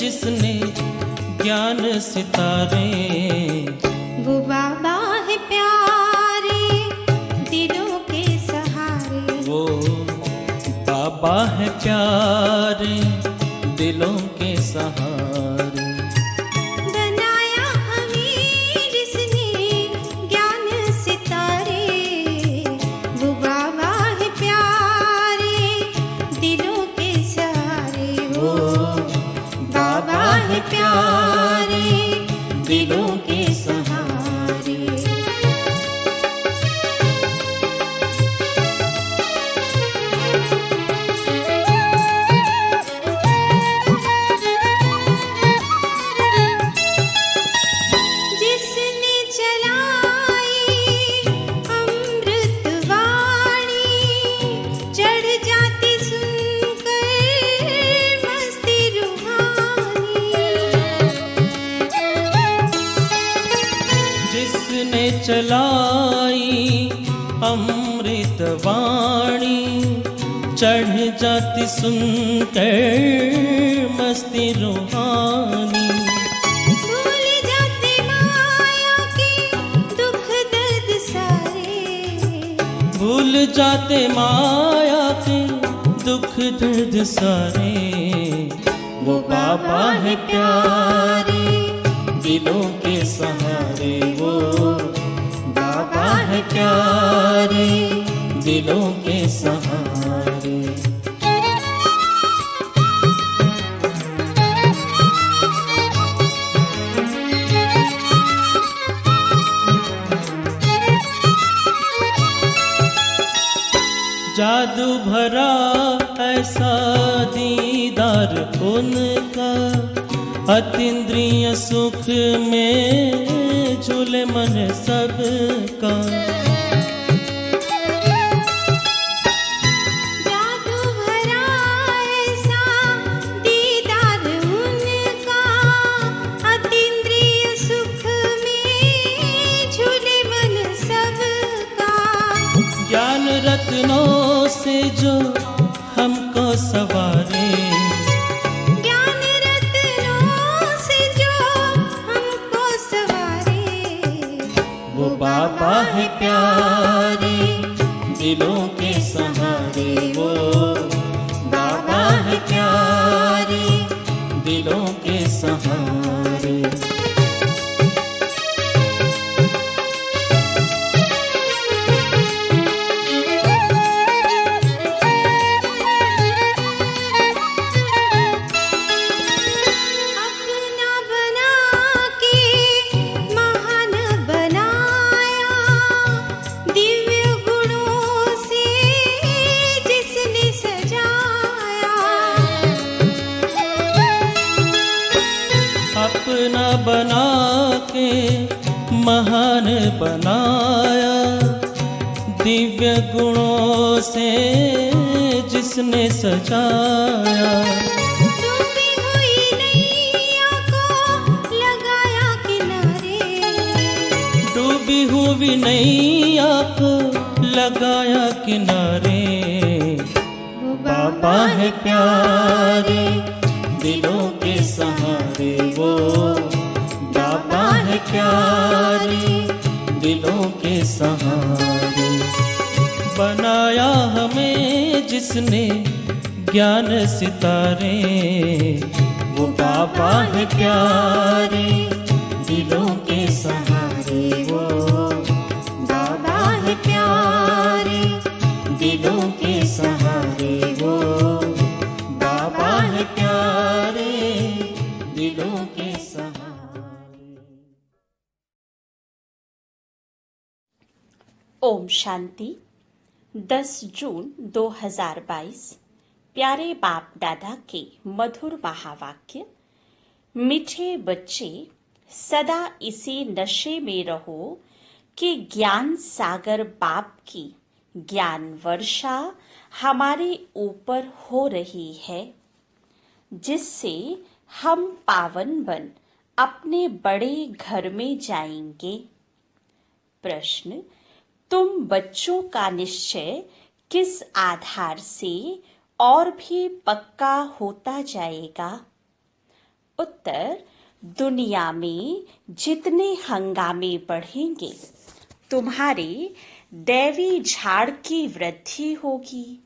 जिसने ज्ञान सितारे। वो बाबा है प्यारे दिलों के सहारे। वो बाबा है प्यारे दिलों के सहारे। बनाया हमें जिसने ज्ञान सितारे। वो बाबा है प्यारे दिलों के सहारे। वो बाबा है प्यारे दिलों के सहारे। जिसने चलाई अमृत वाणी, चढ़ जाती सुनकर मस्ती रूहानी। जिसने चलाई अमृतवाणी, चढ़ जाती सुनकर मस्ती रूहानी। भूल जाते माया के दुख दर्द सारे। भूल जाते माया के दुख दर्द सारे। वो बाबा है प्यारे दिलों के सहारे। वो बाबा है प्यारे दिलों के सहारे। जादू भरा ऐसा दीदार उनका, अतीन्द्रिय सुख में झूले मन सबका। जादू भरा ऐसा दीदार उनका, अतीन्द्रिय सुख में झूले मन सबका। ज्ञान रत्नों से जो हमको सवारे। ज्ञान रत्नों से जो हमको सवारे। वो बाबा है प्यारे दिलों के सहारे। वो बाबा है प्यारे दिलों के सहारे। अपना बना के महान बनाया, दिव्य गुणों से जिसने सजाया। अपना बना के महान बनाया, दिव्य गुणों से जिसने सजाया। डूबी हुई नैया को लगाया किनारे। डूबी हुई नैया को लगाया किनारे। वो बाबा है प्यारे दिलों के सहारे। वो बाबा है प्यारे दिलों के सहारे। बनाया हमें जिसने ज्ञान सितारे। वो बाबा है प्यारे दिलों के सहारे। वो बाबा है प्यारे दिलों के सहारे। वो बाबा है प्यारे दिलों के सहारे। ओम शांति। 10 जून 2022 प्यारे बाप दादा के मधुर महावाक्य। मीठे बच्चे, सदा इसी नशे में रहो कि ज्ञान सागर बाप की ज्ञान वर्षा हमारे ऊपर हो रही है, जिससे हम पावन बन अपने बड़े घर में जाएंगे। प्रश्न: तुम बच्चों का निश्चय किस आधार से और भी पक्का होता जाएगा? उत्तर, दुनिया में जितने हंगामे बढ़ेंगे तुम्हारे दैवी झाड़ की वृद्धि होगी,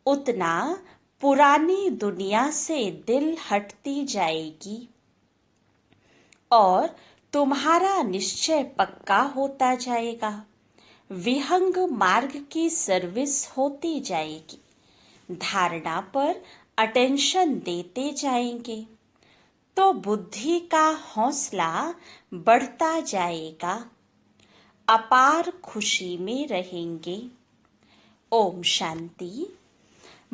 उतना पुरानी दुनिया से दिल हटती जाएगी और तुम्हारा निश्चय पक्का होता जाएगा। विहंग मार्ग की सर्विस होती जाएगी, धारणा पर अटेंशन देते जाएंगे तो बुद्धि का हौसला बढ़ता जाएगा, अपार खुशी में रहेंगे। ओम शांति।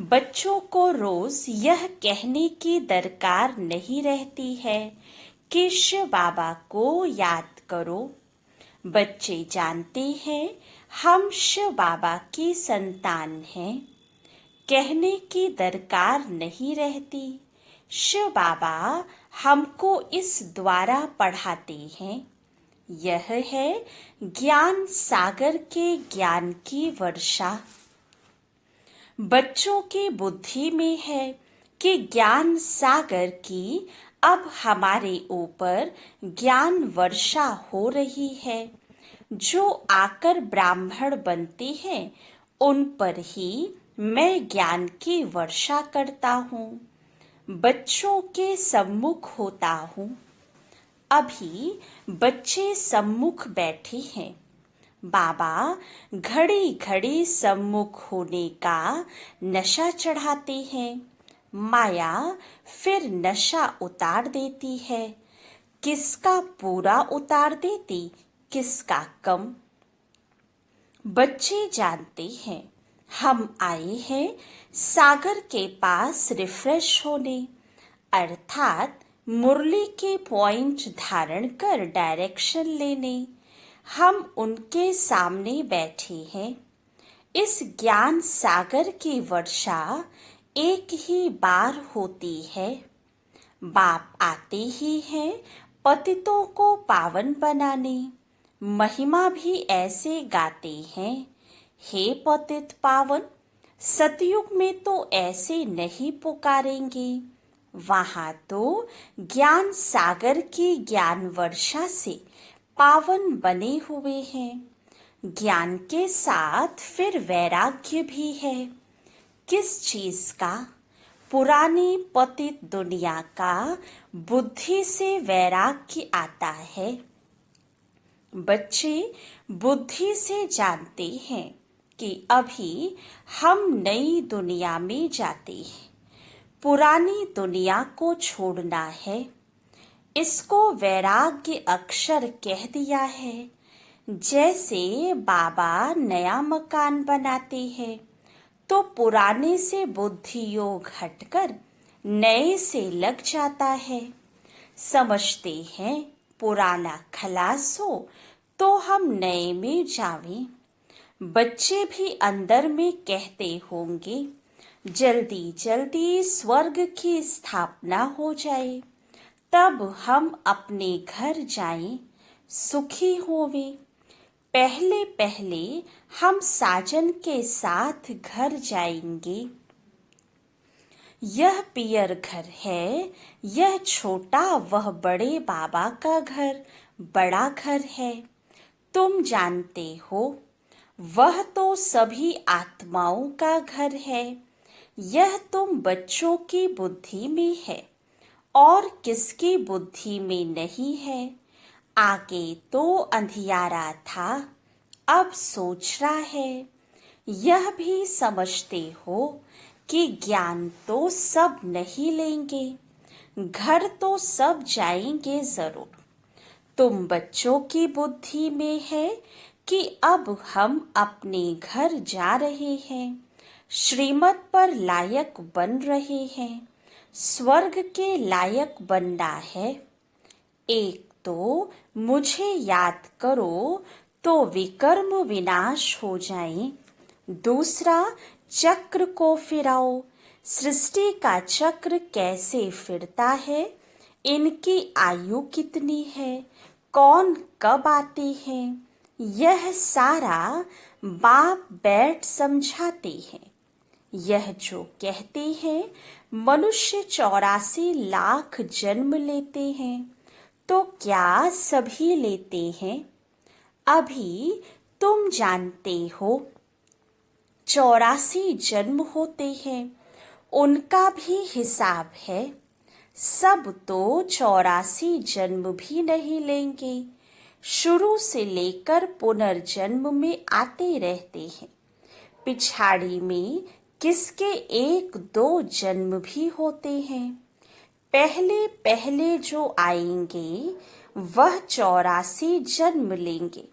बच्चों को रोज यह कहने की दरकार नहीं रहती है कि शिव बाबा को याद करो। बच्चे जानते हैं हम शिव बाबा की संतान हैं, कहने की दरकार नहीं रहती। शिव बाबा हमको इस द्वारा पढ़ाते हैं। यह है ज्ञान सागर के ज्ञान की वर्षा। बच्चों की बुद्धि में है कि ज्ञान सागर की अब हमारे ऊपर ज्ञान वर्षा हो रही है। जो आकर ब्राह्मण बनते हैं उन पर ही मैं ज्ञान की वर्षा करता हूँ, बच्चों के सम्मुख होता हूँ। अभी बच्चे सम्मुख बैठे हैं। बाबा घड़ी घड़ी सम्मुख होने का नशा चढ़ाते हैं। माया फिर नशा उतार देती है। किसका पूरा उतार देती, किसका कम। बच्चे जानते हैं हम आए हैं सागर के पास रिफ्रेश होने, अर्थात मुरली के पॉइंट धारण कर डायरेक्शन लेने। हम उनके सामने बैठे हैं। इस ज्ञान सागर की वर्षा एक ही बार होती है। बाप आते ही हैं पतितों को पावन बनाने। महिमा भी ऐसे गाते हैं, हे पतित पावन। सतयुग में तो ऐसे नहीं पुकारेंगे, वहां तो ज्ञान सागर की ज्ञान वर्षा से पावन बने हुए हैं। ज्ञान के साथ फिर वैराग्य भी है। किस चीज का? पुरानी पतित दुनिया का बुद्धि से वैराग्य आता है। बच्चे बुद्धि से जानते हैं कि अभी हम नई दुनिया में जाते हैं, पुरानी दुनिया को छोड़ना है। इसको वैराग्य अक्षर कह दिया है। जैसे बाबा नया मकान बनाते हैं तो पुराने से बुद्धि योग हटकर नए से लग जाता है। समझते हैं पुराना खलास हो तो हम नए में जावें। बच्चे भी अंदर में कहते होंगे जल्दी जल्दी स्वर्ग की स्थापना हो जाए, तब हम अपने घर जाएं, सुखी होवे। पहले पहले हम साजन के साथ घर जाएंगे। यह पियर घर है, यह छोटा वह बड़े बाबा का घर बड़ा घर है। तुम जानते हो वह तो सभी आत्माओं का घर है। यह तुम बच्चों की बुद्धि में है और किसकी बुद्धि में नहीं है। आगे तो अंधियारा था, अब सोच रहा है। यह भी समझते हो कि ज्ञान तो सब नहीं लेंगे, घर तो सब जाएंगे जरूर। तुम बच्चों की बुद्धि में है कि अब हम अपने घर जा रहे हैं, श्रीमत पर लायक बन रहे हैं, स्वर्ग के लायक बनना है। एक तो मुझे याद करो तो विकर्म विनाश हो जाए। दूसरा, चक्र को फिराओ। सृष्टि का चक्र कैसे फिरता है, इनकी आयु कितनी है, कौन कब आते हैं, यह सारा बाप बैठ समझाते हैं। यह जो कहते हैं मनुष्य 84 लाख जन्म लेते हैं, तो क्या सभी लेते हैं? अभी तुम जानते हो 84 जन्म होते हैं, उनका भी हिसाब है। सब तो 84 जन्म भी नहीं लेंगे, शुरू से लेकर पुनर्जन्म में आते रहते हैं। पिछाड़ी में किसके 1-2 जन्म भी होते हैं। पहले पहले जो आएंगे वह 84 जन्म लेंगे।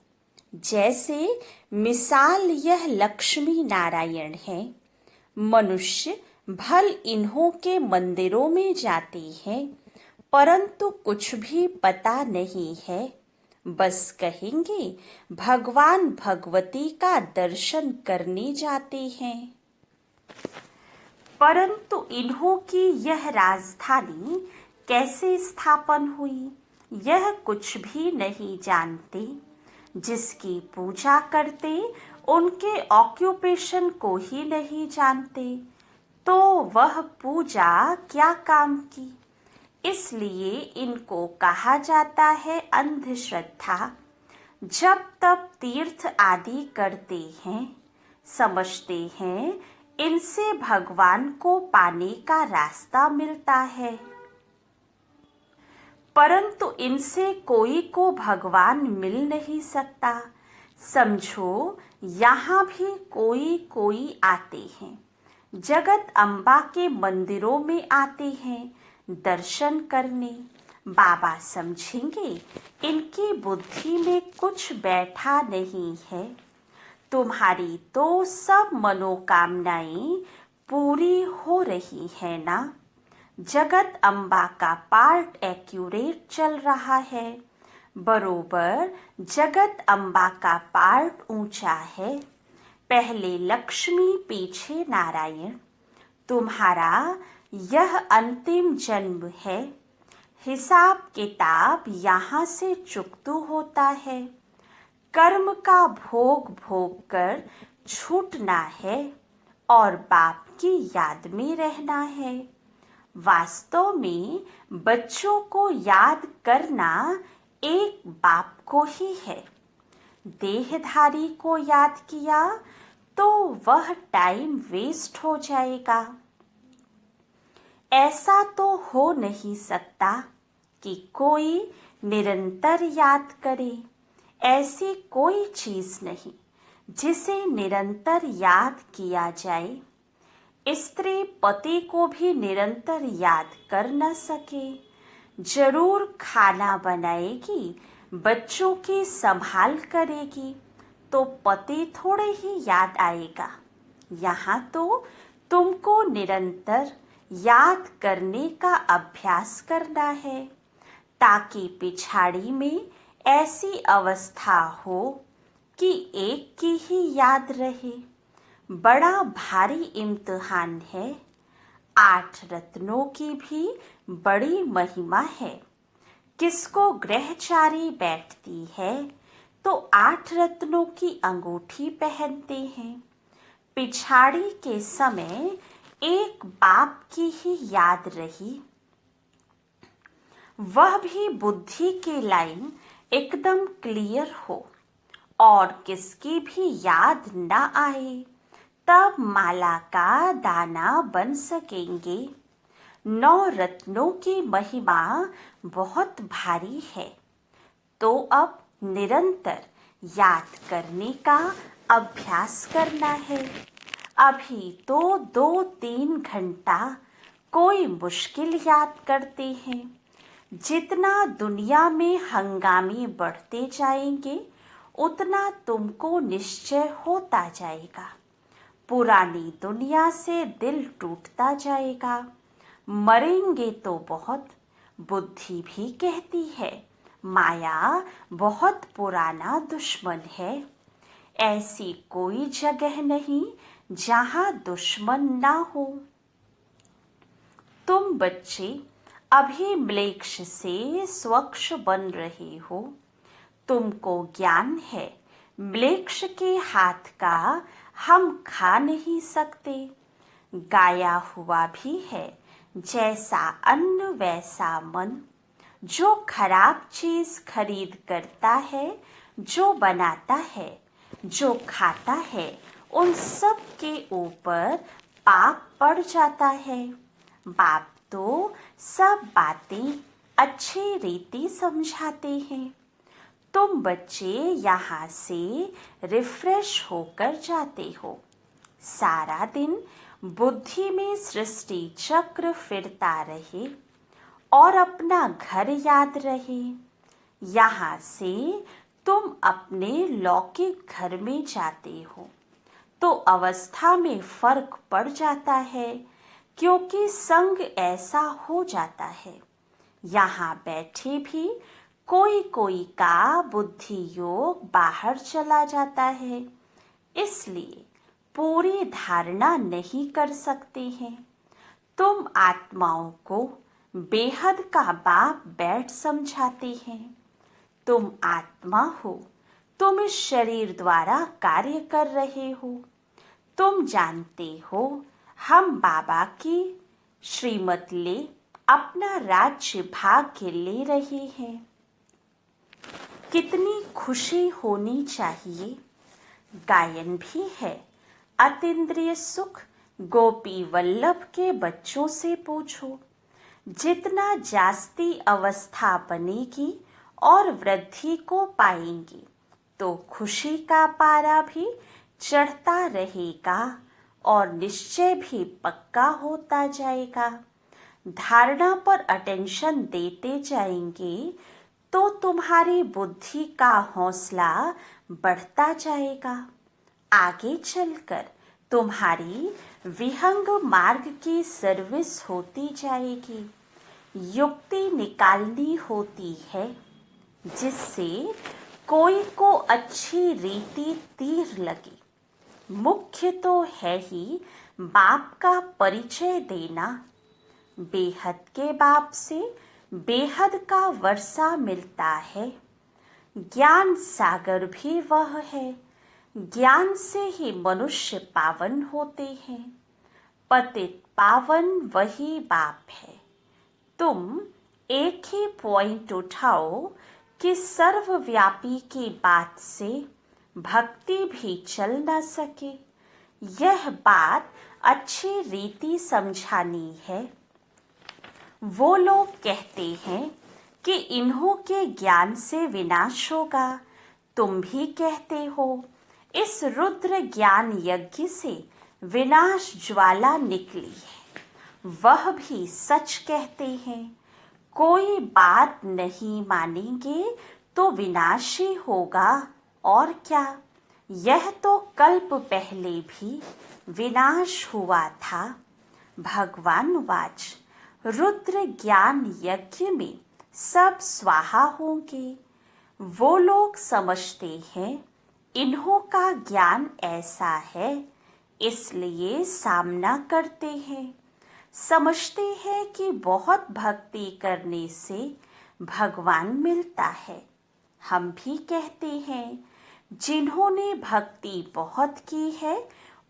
जैसे मिसाल यह लक्ष्मी नारायण है। मनुष्य भल इन्हों के मंदिरों में जाते हैं, परंतु कुछ भी पता नहीं है। बस कहेंगे भगवान भगवती का दर्शन करने जाते हैं। परंतु इन्हों की यह राजधानी कैसे स्थापन हुई, यह कुछ भी नहीं जानते। जिसकी पूजा करते उनके ऑक्यूपेशन को ही नहीं जानते, तो वह पूजा क्या काम की। इसलिए इनको कहा जाता है अंधश्रद्धा। जब तब तीर्थ आदि करते हैं, समझते हैं इनसे भगवान को पाने का रास्ता मिलता है, परंतु इनसे कोई को भगवान मिल नहीं सकता। समझो यहाँ भी कोई कोई आते हैं, जगत अम्बा के मंदिरों में आते हैं दर्शन करने। बाबा समझेंगे इनकी बुद्धि में कुछ बैठा नहीं है। तुम्हारी तो सब मनोकामनाएं पूरी हो रही है ना। जगत अम्बा का पार्ट एक्यूरेट चल रहा है, बरोबर जगत अम्बा का पार्ट ऊंचा है। पहले लक्ष्मी पीछे नारायण। तुम्हारा यह अंतिम जन्म है। हिसाब किताब यहाँ से चुकतू होता है। कर्म का भोग भोग कर छूटना है और बाप की याद में रहना है। वास्तव में बच्चों को याद करना एक बाप को ही है। देहधारी को याद किया तो वह टाइम वेस्ट हो जाएगा। ऐसा तो हो नहीं सकता कि कोई निरंतर याद करे। ऐसी कोई चीज नहीं जिसे निरंतर याद किया जाए। स्त्री पति को भी निरंतर याद कर न सके। जरूर खाना बनाएगी, बच्चों की संभाल करेगी, तो पति थोड़े ही याद आएगा। यहाँ तो तुमको निरंतर याद करने का अभ्यास करना है, ताकि पिछाड़ी में ऐसी अवस्था हो कि एक की ही याद रहे। बड़ा भारी इम्तिहान है। 8 रत्नों की भी बड़ी महिमा है। किसको ग्रहचारी बैठती है तो 8 रत्नों की अंगूठी पहनते हैं। पिछाड़ी के समय एक बाप की ही याद रही, वह भी बुद्धि की लाइन एकदम क्लियर हो और किसकी भी याद न आए, तब माला का दाना बन सकेंगे। 9 रत्नों की महिमा बहुत भारी है, तो अब निरंतर याद करने का अभ्यास करना है। अभी तो 2-3 घंटा कोई मुश्किल याद करते हैं। जितना दुनिया में हंगामे बढ़ते जाएंगे, उतना तुमको निश्चय होता जाएगा। पुरानी दुनिया से दिल टूटता जाएगा। मरेंगे तो बहुत। बुद्धि भी कहती है माया बहुत पुराना दुश्मन है। ऐसी कोई जगह नहीं जहाँ दुश्मन ना हो। तुम बच्चे अभी म्लेच्छ से स्वच्छ बन रहे हो। तुमको ज्ञान है म्लेच्छ के हाथ का हम खा नहीं सकते। गाया हुआ भी है, जैसा अन्न वैसा मन। जो खराब चीज खरीद करता है, जो बनाता है, जो खाता है, उन सब के ऊपर पाप पड़ जाता है। बाप तो सब बातें अच्छी रीति समझाते हैं। तुम बच्चे यहाँ से रिफ्रेश होकर जाते हो। सारा दिन बुद्धि में सृष्टि चक्र फिरता रहे और अपना घर याद रहे। यहाँ से तुम अपने लौकिक घर में जाते हो तो अवस्था में फर्क पड़ जाता है, क्योंकि संग ऐसा हो जाता है। यहाँ बैठे भी कोई कोई का बुद्धि योग बाहर चला जाता है, इसलिए पूरी धारणा नहीं कर सकते हैं। तुम आत्माओं को बेहद का बाप बैठ समझाते हैं। तुम आत्मा हो, तुम इस शरीर द्वारा कार्य कर रहे हो। तुम जानते हो हम बाबा की श्रीमत ले अपना राज्य भाग्य ले रहे हैं। कितनी खुशी होनी चाहिए। गायन भी है, अतीन्द्रिय सुख गोपी वल्लभ के बच्चों से पूछो। जितना जास्ती अवस्था बनेगी और वृद्धि को पाएंगी तो खुशी का पारा भी चढ़ता रहेगा और निश्चय भी पक्का होता जाएगा। धारणा पर अटेंशन देते जाएंगे तो तुम्हारी बुद्धि का हौसला बढ़ता जाएगा। आगे चलकर तुम्हारी विहंग मार्ग की सर्विस होती जाएगी। युक्ति निकालनी होती है जिससे कोई को अच्छी रीति तीर लगे। मुख्य तो है ही बाप का परिचय देना। बेहद के बाप से बेहद का वर्षा मिलता है। ज्ञान सागर भी वह है। ज्ञान से ही मनुष्य पावन होते हैं। पतित पावन वही बाप है। तुम एक ही पॉइंट उठाओ कि सर्वव्यापी की बात से भक्ति भी चल न सके। यह बात अच्छी रीति समझानी है। वो लोग कहते हैं कि इन्हों के ज्ञान से विनाश होगा। तुम भी कहते हो इस रुद्र ज्ञान यज्ञ से विनाश ज्वाला निकली है। वह भी सच कहते हैं। कोई बात नहीं मानेंगे तो विनाश ही होगा और क्या। यह तो कल्प पहले भी विनाश हुआ था। भगवान वाच रुद्र ज्ञान यज्ञ में सब स्वाहा होंगे। वो लोग समझते हैं इन्हों का ज्ञान ऐसा है, इसलिए सामना करते हैं। समझते हैं कि बहुत भक्ति करने से भगवान मिलता है। हम भी कहते हैं जिन्होंने भक्ति बहुत की है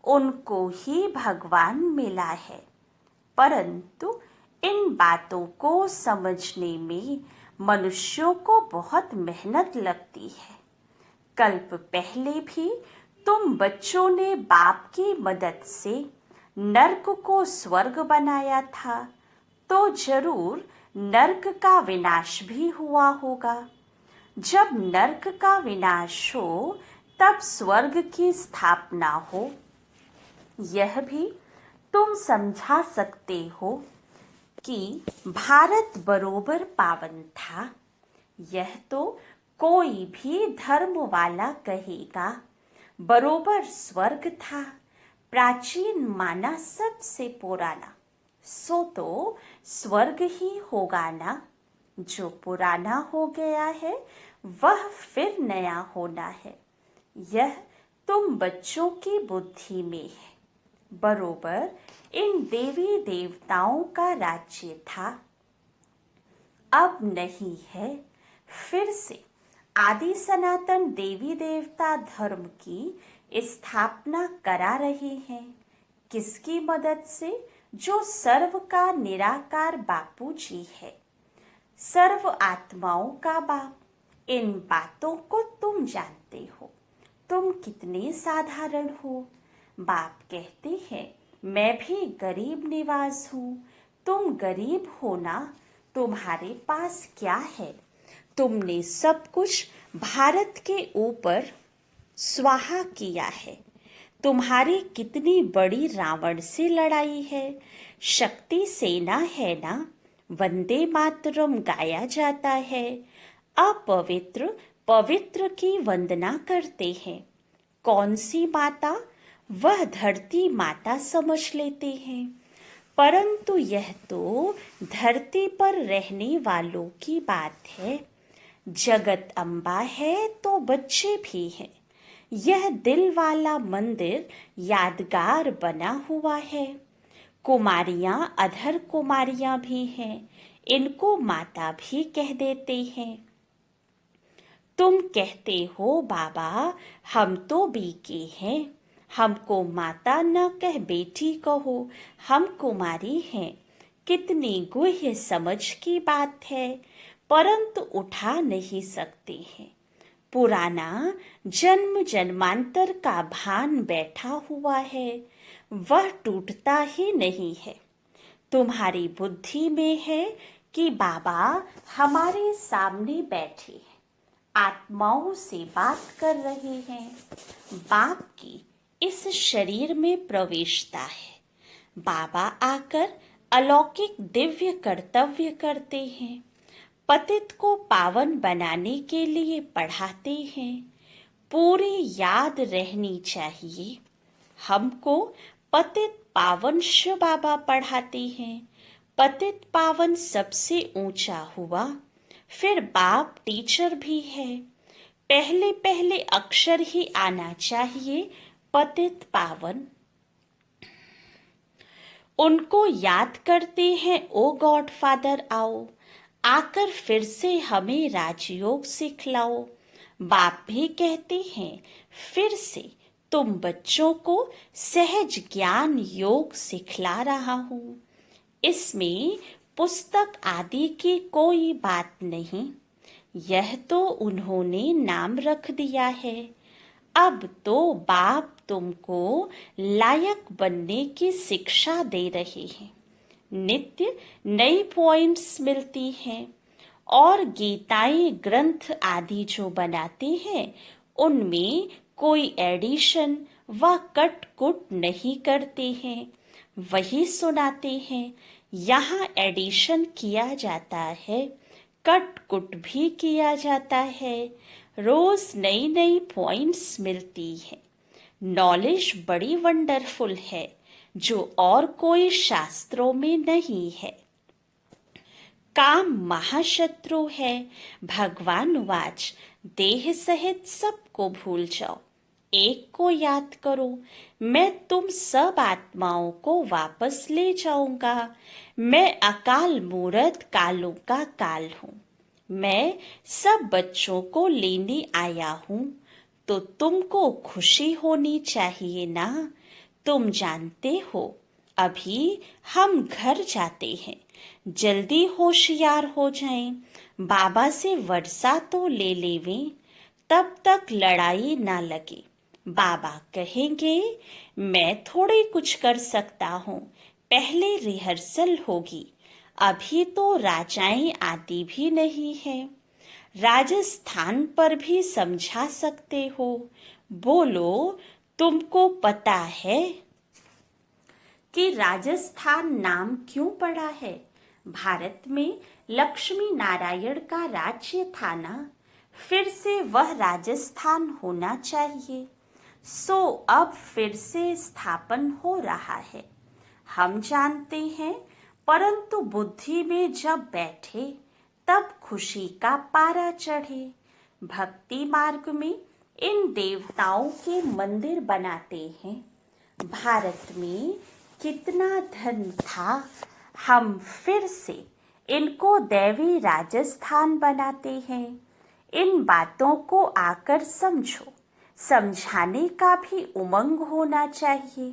उनको ही भगवान मिला है। परंतु इन बातों को समझने में मनुष्यों को बहुत मेहनत लगती है। कल्प पहले भी तुम बच्चों ने बाप की मदद से नर्क को स्वर्ग बनाया था, तो जरूर नर्क का विनाश भी हुआ होगा। जब नर्क का विनाश हो तब स्वर्ग की स्थापना हो। यह भी तुम समझा सकते हो कि भारत बरोबर पावन था। यह तो कोई भी धर्म वाला कहेगा। बरोबर स्वर्ग था, प्राचीन माना सबसे पुराना, सो तो स्वर्ग ही होगा ना। जो पुराना हो गया है वह फिर नया होना है। यह तुम बच्चों की बुद्धि में है। बरोबर इन देवी देवताओं का राज्य था, अब नहीं है। फिर से आदि सनातन देवी देवता धर्म की स्थापना करा रहे हैं। किसकी मदद से? जो सर्व का निराकार बापू जी है, सर्व आत्माओं का बाप। इन बातों को तुम जानते हो। तुम कितने साधारण हो। बाप कहते हैं मैं भी गरीब निवाज हूँ। तुम गरीब हो ना, तुम्हारे पास क्या है? तुमने सब कुछ भारत के ऊपर स्वाहा किया है। तुम्हारी कितनी बड़ी रावण से लड़ाई है। शक्ति सेना है ना, वंदे मातरम गाया जाता है। अपवित्र पवित्र की वंदना करते हैं। कौन सी माता? वह धरती माता समझ लेते हैं। परंतु यह तो धरती पर रहने वालों की बात है। जगत अम्बा है तो बच्चे भी हैं। यह दिल वाला मंदिर यादगार बना हुआ है। कुमारियां अधर कुमारियां भी हैं। इनको माता भी कह देते हैं। तुम कहते हो बाबा हम तो बीके हैं। हमको माता न कह बेटी कहो, हम कुमारी हैं। कितनी गुह्य समझ की बात है, परंतु उठा नहीं सकते हैं। पुराना जन्म जन्मांतर का भान बैठा हुआ है, वह टूटता ही नहीं है। तुम्हारी बुद्धि में है कि बाबा हमारे सामने बैठे हैं, आत्माओं से बात कर रहे हैं। बाप की इस शरीर में प्रवेशता है। बाबा आकर अलौकिक दिव्य कर्तव्य करते हैं। पतित को पावन बनाने के लिए पढ़ाते हैं। पूरी याद रहनी चाहिए। हमको पतित पावन शिव बाबा पढ़ाते हैं। पतित पावन सबसे ऊंचा हुआ, फिर बाप टीचर भी है। पहले पहले अक्षर ही आना चाहिए पतित पावन। उनको याद करते हैं ओ गॉड फादर आओ, आकर फिर से हमें राजयोग सिखलाओ। बाप भी कहते हैं फिर से तुम बच्चों को सहज ज्ञान योग सिखला रहा हूँ। इसमें पुस्तक आदि की कोई बात नहीं, यह तो उन्होंने नाम रख दिया है। अब तो बाप तुमको लायक बनने की शिक्षा दे रहे हैं। नित्य नई पॉइंट्स मिलती हैं और गीताएं ग्रंथ आदि जो बनाते हैं उनमें कोई एडिशन व कट कुट नहीं करते हैं, वही सुनाते हैं। यहाँ एडिशन किया जाता है, कट कुट भी किया जाता है। रोज नई नई पॉइंट्स मिलती है। नॉलेज बड़ी वंडरफुल है जो और कोई शास्त्रों में नहीं है। काम महाशत्रु है। भगवान वाच देह सहित सबको भूल जाओ, एक को याद करो। मैं तुम सब आत्माओं को वापस ले जाऊंगा। मैं अकाल मूरत कालों का काल हूँ। मैं सब बच्चों को लेने आया हूँ, तो तुमको खुशी होनी चाहिए ना। तुम जानते हो अभी हम घर जाते हैं, जल्दी होशियार हो जाएं। बाबा से वर्षा तो ले लेवें, तब तक लड़ाई ना लगे। बाबा कहेंगे मैं थोड़ी कुछ कर सकता हूँ, पहले रिहर्सल होगी। अभी तो राजाएं आती भी नहीं है। राजस्थान पर भी समझा सकते हो। बोलो तुमको पता है कि राजस्थान नाम क्यों पड़ा है? भारत में लक्ष्मी नारायण का राज्य था ना, फिर से वह राजस्थान होना चाहिए। सो अब फिर से स्थापन हो रहा है, हम जानते हैं। परंतु बुद्धि में जब बैठे तब खुशी का पारा चढ़े। भक्ति मार्ग में इन देवताओं के मंदिर बनाते हैं। भारत में कितना धन था, हम फिर से इनको दैवी राजस्थान बनाते हैं। इन बातों को आकर समझो। समझाने का भी उमंग होना चाहिए।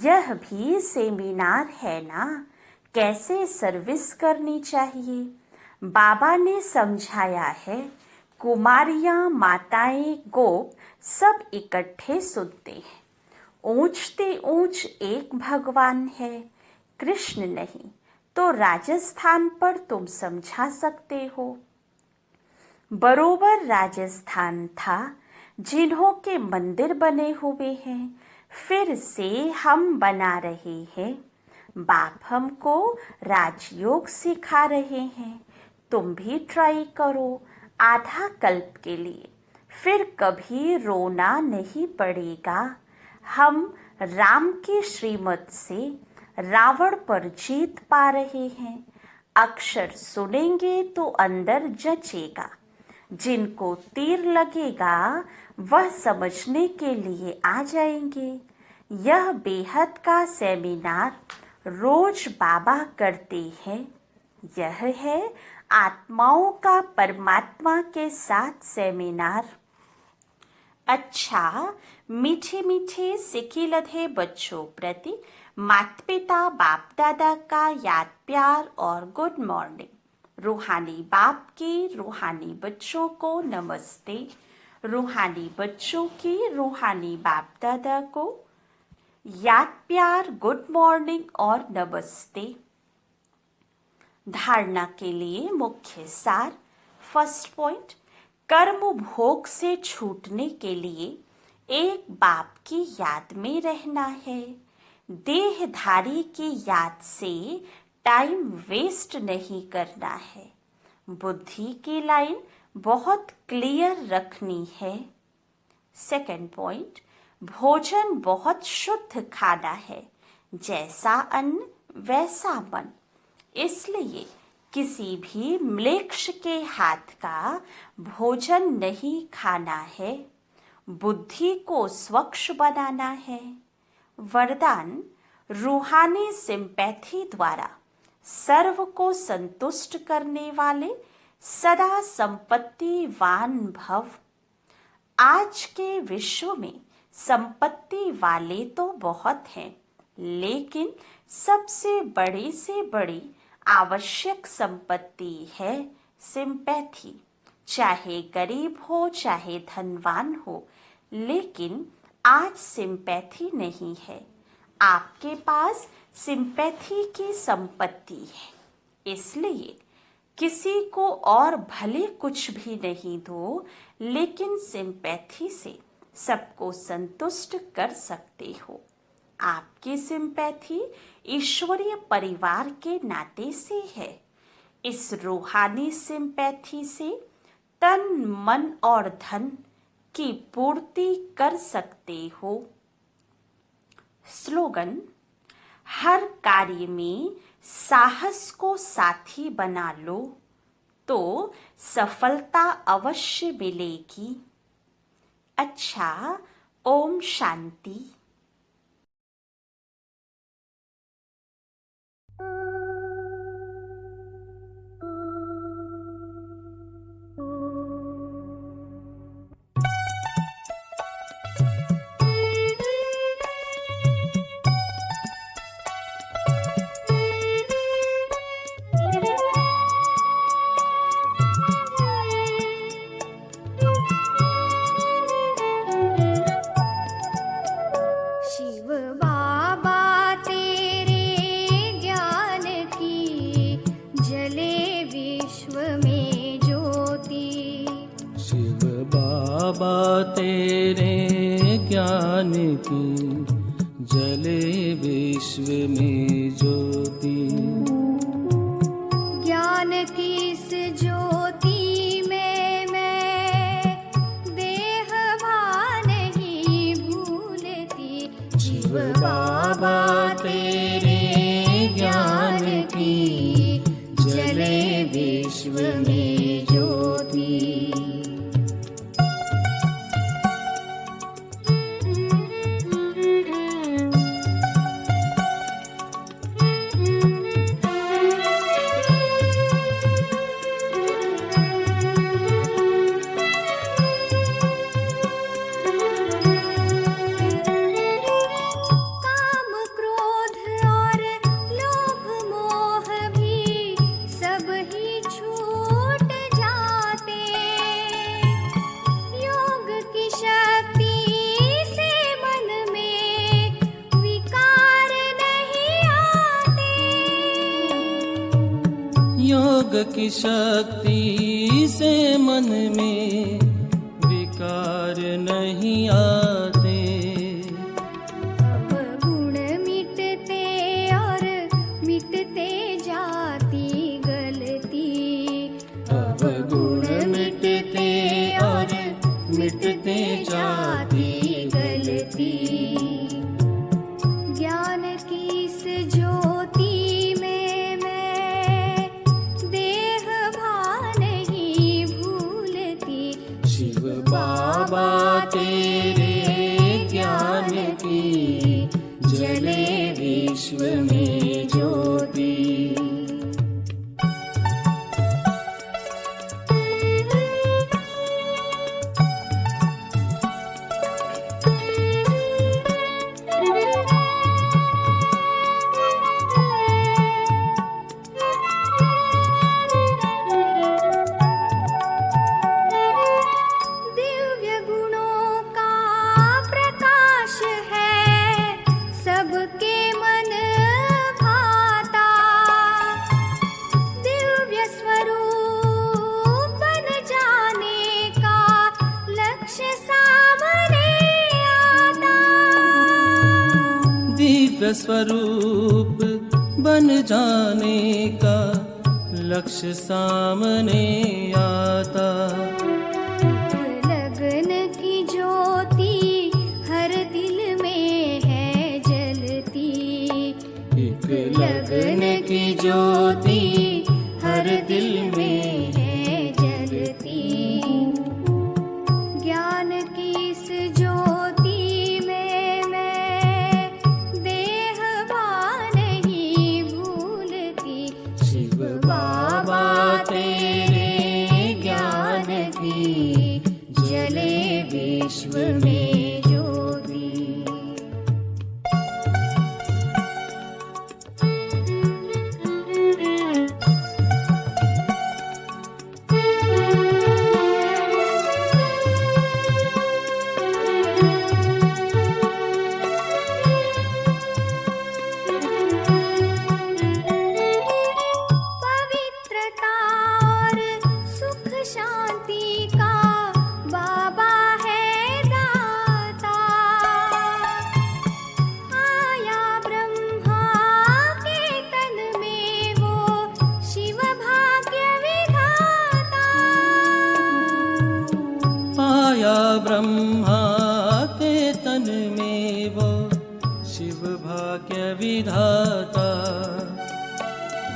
यह भी सेमिनार है ना, कैसे सर्विस करनी चाहिए। बाबा ने समझाया है, कुमारियां, माताएं, गोप सब इकट्ठे सुनते हैं। ऊंचते ऊंच एक भगवान है, कृष्ण नहीं। तो राजस्थान पर तुम समझा सकते हो। बरोबर राजस्थान था, जिन्हों के मंदिर बने हुए हैं, फिर से हम बना रहे हैं। बाप हमको राजयोग सिखा रहे हैं, तुम भी ट्राई करो आधा कल्प के लिए, फिर कभी रोना नहीं पड़ेगा। हम राम की श्रीमत से रावण पर जीत पा रहे हैं। अक्षर सुनेंगे तो अंदर जचेगा, जिनको तीर लगेगा वह समझने के लिए आ जाएंगे। यह बेहद का सेमिनार रोज बाबा करते हैं। यह है आत्माओं का परमात्मा के साथ सेमिनार। अच्छा, मीठे मीठे सिखी लधे बच्चों प्रति माता पिता बाप दादा का याद प्यार और गुड मॉर्निंग। रूहानी बाप की रूहानी बच्चों को नमस्ते। रूहानी बच्चों की रूहानी बाप दादा को याद प्यार, गुड मॉर्निंग और नमस्ते। धारणा के लिए मुख्य सार। फर्स्ट पॉइंट, कर्म भोग से छूटने के लिए एक बाप की याद में रहना है। देहधारी की याद से टाइम वेस्ट नहीं करना है। बुद्धि की लाइन बहुत क्लियर रखनी है। सेकंड पॉइंट, भोजन बहुत शुद्ध खाना है, जैसा अन्न वैसा मन। इसलिए किसी भी म्लेच्छ के हाथ का भोजन नहीं खाना है। बुद्धि को स्वच्छ बनाना है। वरदान, रूहानी सिंपैथी द्वारा सर्व को संतुष्ट करने वाले सदा संपत्तिवान भव। आज के विश्व में संपत्ति वाले तो बहुत हैं, लेकिन सबसे बड़ी से बड़ी आवश्यक संपत्ति है सिंपैथी। चाहे गरीब हो चाहे धनवान हो, लेकिन आज सिंपैथी नहीं है। आपके पास सिंपैथी की संपत्ति है। इसलिए किसी को और भले कुछ भी नहीं दो, लेकिन सिंपैथी से सबको संतुष्ट कर सकते हो। आपकी सिंपैथी ईश्वरीय परिवार के नाते से है। इस रूहानी सिंपैथी से तन, मन और धन की पूर्ति कर सकते हो। स्लोगन, हर कार्य में साहस को साथी बना लो तो सफलता अवश्य मिलेगी। अच्छा, ओम शांति। शिव बाबा तेरे ज्ञान की जले विश्व में ज्योति। शिव बाबा तेरे ज्ञान की जले विश्व में ज्योति। ज्ञान की इस ज्योति में मैं देह भान नहीं भूलती। शिव बाबा तेरे ज्ञान की जले विश्व में ज्योति। की शक्ति से मन में विकार नहीं आते। अब गुण मिटते और मिटते जाती गलती। अब गुण मिटते और मिटते जाती गलती। ज्ञान की इस ज्योति में मैं देह भान नहीं भूलती। शिव बाबा तेरे ज्ञान की जले विश्व में ज्योति। दिव्य गुणों का प्रकाश है सबके मन भाता। दिव्य स्वरूप बन जाने का लक्ष्य सामने आता। दिव्य स्वरूप बन जाने का लक्ष्य सामने आता। लगन की ज्योति हर दिल में है जलती। एक लगन की ज्योति हर दिल में है जलती। ज्ञान की इस ज्योति में मैं देह भान नहीं भूलती। शिव बाबा तेरे ज्ञान की जले विश्व में ज्योति। पवित्रता और सुख शांति का बाबा है दाता। आया ब्रह्मा के तन में वो शिव भाग्य विधाता। आया ब्रह्मा के तन में वो शिव भाग्य विधाता।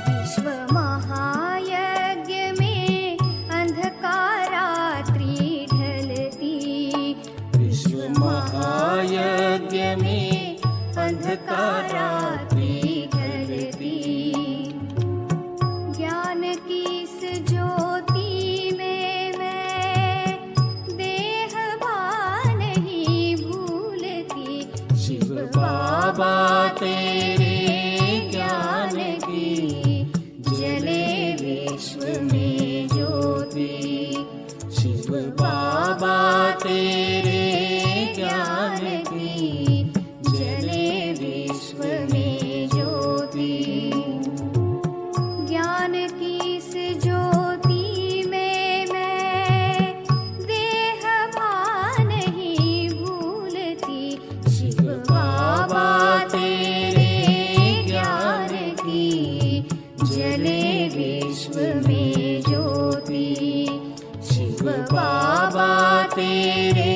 विश्व महायज्ञ में अंधकारात्रि ढलती। विश्व महायज्ञ में अंधकारात्रि ढलती। ज्ञान की इस ज्योति में मैं देह भान नहीं भूलती। शिव बाबा तेरे ज्ञान की जले विश्व में ज्योति। शिव बाबा तेरे ज्ञान की जले विश्व में ज्योति। ज्ञान की इस ज्योति में मैं देह भान नहीं भूलती। शिव बाबा तेरे ज्ञान की जले विश्व में ज्योति। शिव बाबा तेरे